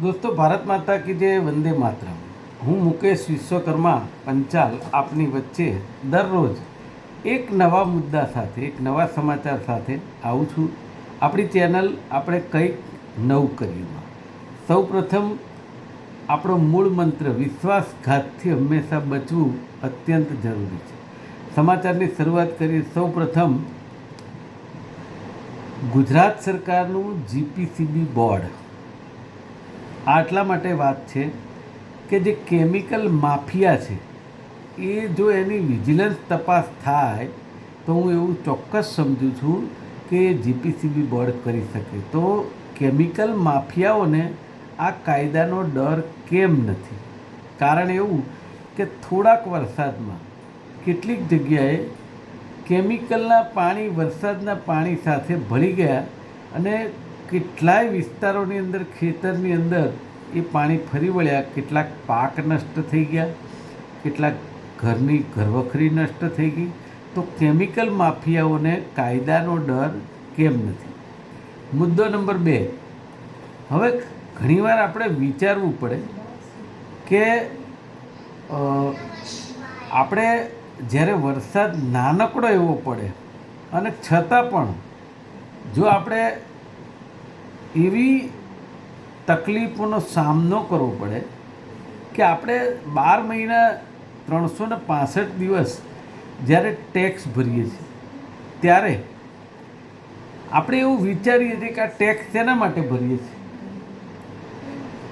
दोस्तों, भारत माता की जय, वंदे मातरम। હું મુકેશ વિશ્વકર્મા પંચાલ આપની વચ્ચે દરરોજ એક નવા મુદ્દા સાથે, એક નવા સમાચાર સાથે આવું છું. આપણી ચેનલ આપણે કંઈક નવું કરીએ. સૌપ્રથમ આપણો મૂળ મંત્ર વિશ્વાસઘાતથી હંમેશા બચવું અત્યંત જરૂરી છે. સમાચારની શરૂઆત કરીએ. સૌપ્રથમ ગુજરાત સરકારનું જીપીસીબી બોર્ડ આટલા માટે વાત છે કે જે કેમિકલ માફિયા છે એ જો એની વિજિલન્સ તપાસ થાય તો હું એવું ચોક્કસ સમજું છું કે જીપીસીબી બોર્ડ કરી શકે. તો કેમિકલ માફિયાઓને આ કાયદાનો ડર કેમ નથી? કારણ એવું કે થોડાક વરસાદમાં કેટલીક જગ્યાએ કેમિકલના પાણી વરસાદના પાણી સાથે ભળી ગયા અને કેટલાય વિસ્તારોની અંદર, ખેતરની અંદર એ પાણી ફરી વળ્યા. કેટલાક પાક નષ્ટ થઈ ગયા, કેટલાક ઘરની ઘરવખરી નષ્ટ થઈ ગઈ. તો કેમિકલ માફિયાઓને કાયદાનો ડર કેમ નથી? મુદ્દો નંબર 2. હવે ઘણીવાર આપણે વિચારવું પડે કે આપણે જ્યારે વરસાદ નાનકડો એવો પડે અને છતાં પણ જો આપણે એવી તકલીફોનો સામનો કરવો પડે કે આપણે 12 મહિના 365 દિવસ જ્યારે ટેક્સ ભરીએ છીએ ત્યારે આપણે એવું વિચારીએ છીએ કે આ ટેક્સ શેના માટે ભરીએ છીએ?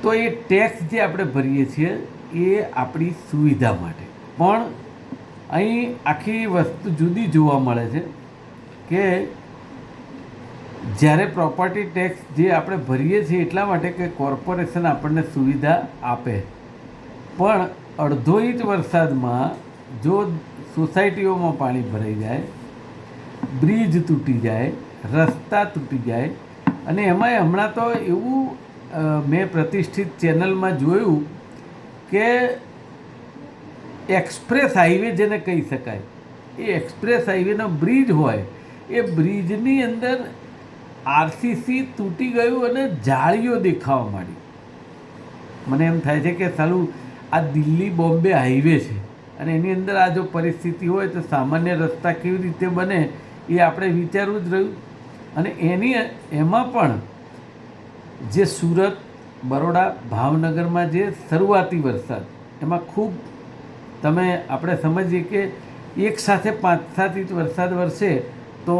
તો એ ટેક્સ જે આપણે ભરીએ છીએ એ આપણી સુવિધા માટે. પણ અહીં આખી વસ્તુ જુદી જોવા મળે છે કે જ્યારે પ્રોપર્ટી ટેક્સ જે આપણે ભરીએ છીએ એટલા માટે કે કોર્પોરેશન આપણને સુવિધા આપે, પણ અડધો ઇંચ વરસાદમાં જો સોસાયટીઓમાં પાણી ભરાઈ જાય, બ્રિજ તૂટી જાય, રસ્તા તૂટી જાય, અને એમાંય હમણાં તો એવું મેં પ્રતિષ્ઠિત ચેનલમાં જોયું કે એક્સપ્રેસ હાઈવે જેને કહી શકાય, એ એક્સપ્રેસ હાઈવેનો બ્રિજ હોય, એ બ્રિજની અંદર આરસીસી તૂટી ગયું અને જાળીઓ દેખાવા માંડી. મને એમ થાય છે કે સાલું આ દિલ્હી બોમ્બે હાઈવે છે અને એની અંદર આ જો પરિસ્થિતિ હોય તો સામાન્ય રસ્તા કેવી રીતે બને એ આપણે વિચારવું જ રહ્યું. અને એમાં પણ જે સુરત, બરોડા, ભાવનગરમાં જે શરૂઆતી વરસાદ, એમાં ખૂબ આપણે સમજીએ કે એક સાથે 5-7 ઇંચ વરસાદ વરસે તો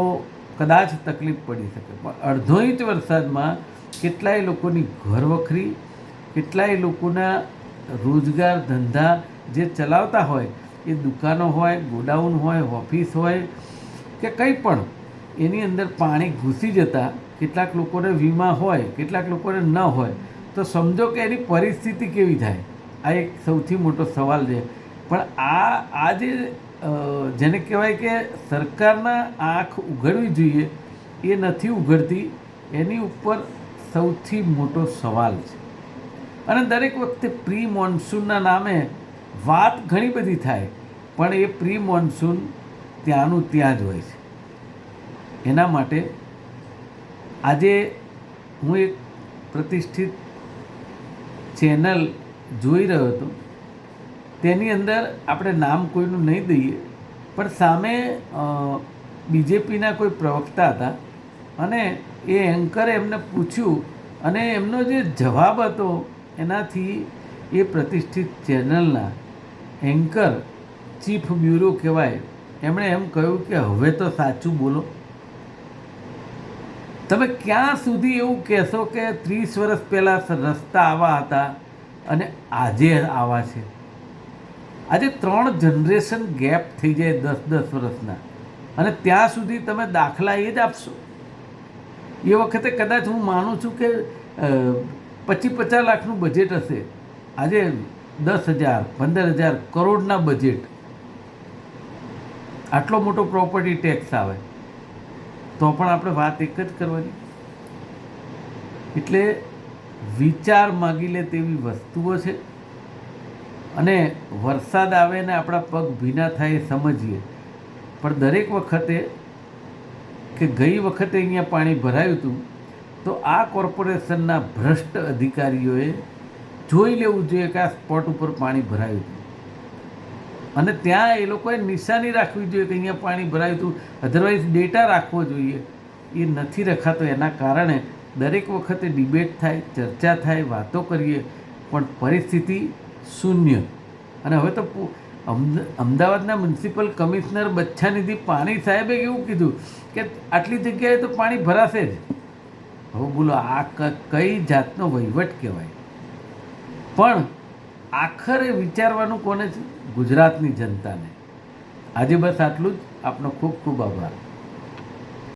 કદાચ તકલીફ પડી શકે, પણ અડધો ઇંચ વરસાદમાં કેટલાય લોકોની ઘરવખરી, કેટલાય લોકોના રોજગાર ધંધા જે ચલાવતા હોય, એ દુકાનો હોય, ગોડાઉન હોય, ઓફિસ હોય કે કંઈ પણ, એની અંદર પાણી ઘૂસી જતાં કેટલાક લોકોને વીમા હોય, કેટલાક લોકોને ન હોય. તો સમજો કે એની પરિસ્થિતિ કેવી થાય? આ એક સૌથી મોટો સવાલ છે. પણ આ જેને કહેવાય કે સરકારના આંખ ઉઘડવી જોઈએ એ નથી ઉઘડતી, એની ઉપર સૌથી મોટો સવાલ છે. અને દરેક વખતે પ્રી મોન્સૂનના નામે વાત ઘણી બધી થાય, પણ એ પ્રી મોન્સૂન ત્યાંનું ત્યાં જ હોય છે. એના માટે આજે હું એક પ્રતિષ્ઠિત ચેનલ જોઈ રહ્યો હતો, તેની અંદર આપણે નામ કોઈનું નહીં દઈએ, પણ સામે બીજેપીના કોઈ પ્રવક્તા હતા અને એ એન્કરે એમને પૂછ્યું અને એમનો જે જવાબ હતો એનાથી એ પ્રતિષ્ઠિત ચેનલના એન્કર, ચીફ બ્યુરો કહેવાય, એમણે એમ કહ્યું કે હવે તો સાચું બોલો. તમે ક્યાં સુધી એવું કહેશો કે 30 વર્ષ પહેલાં રસ્તા આવા હતા અને આજે આવા છે? આજે 3 જનરેશન ગેપ થઈ જાય 10-10 વર્ષના, અને ત્યાં સુધી તમે દાખલા એ જ આપશો? એ વખતે કદાચ હું માનું છું કે 25-50 લાખનું બજેટ હશે, આજે 10,000-15,000 કરોડના બજેટ, આટલો મોટો પ્રોપર્ટી ટેક્સ આવે તો પણ આપણે વાત એક જ કરવાની. એટલે વિચાર માગી લે તેવી વસ્તુઓ છે. અને વરસાદ આવે ને આપણા પગ ભીના થાય એ સમજીએ, પણ દરેક વખતે કે ગઈ વખતે અહીંયા પાણી ભરાયું હતું તો આ કોર્પોરેશનના ભ્રષ્ટ અધિકારીઓએ જોઈ લેવું જોઈએ કે આ સ્પોટ ઉપર પાણી ભરાયું હતું અને ત્યાં એ લોકોએ નિશાની રાખવી જોઈએ કે અહીંયા પાણી ભરાયું હતું, અધરવાઇઝ ડેટા રાખવો જોઈએ. એ નથી રખાતો. એના કારણે દરેક વખતે ડિબેટ થાય, ચર્ચા થાય, વાતો કરીએ, પણ પરિસ્થિતિ શૂન્ય. અને હવે તો અમદાવાદના મ્યુનિસિપલ કમિશનર બચ્છાનિધિ પાણી સાહેબે એવું કીધું કે આટલી જગ્યાએ તો પાણી ભરાશે જ. હવે બોલો આ કઈ જાતનો વહીવટ કહેવાય? પણ આખરે વિચારવાનું કોને છે? ગુજરાતની જનતાને. આજે બસ આટલું જ. આપનો ખૂબ ખૂબ આભાર.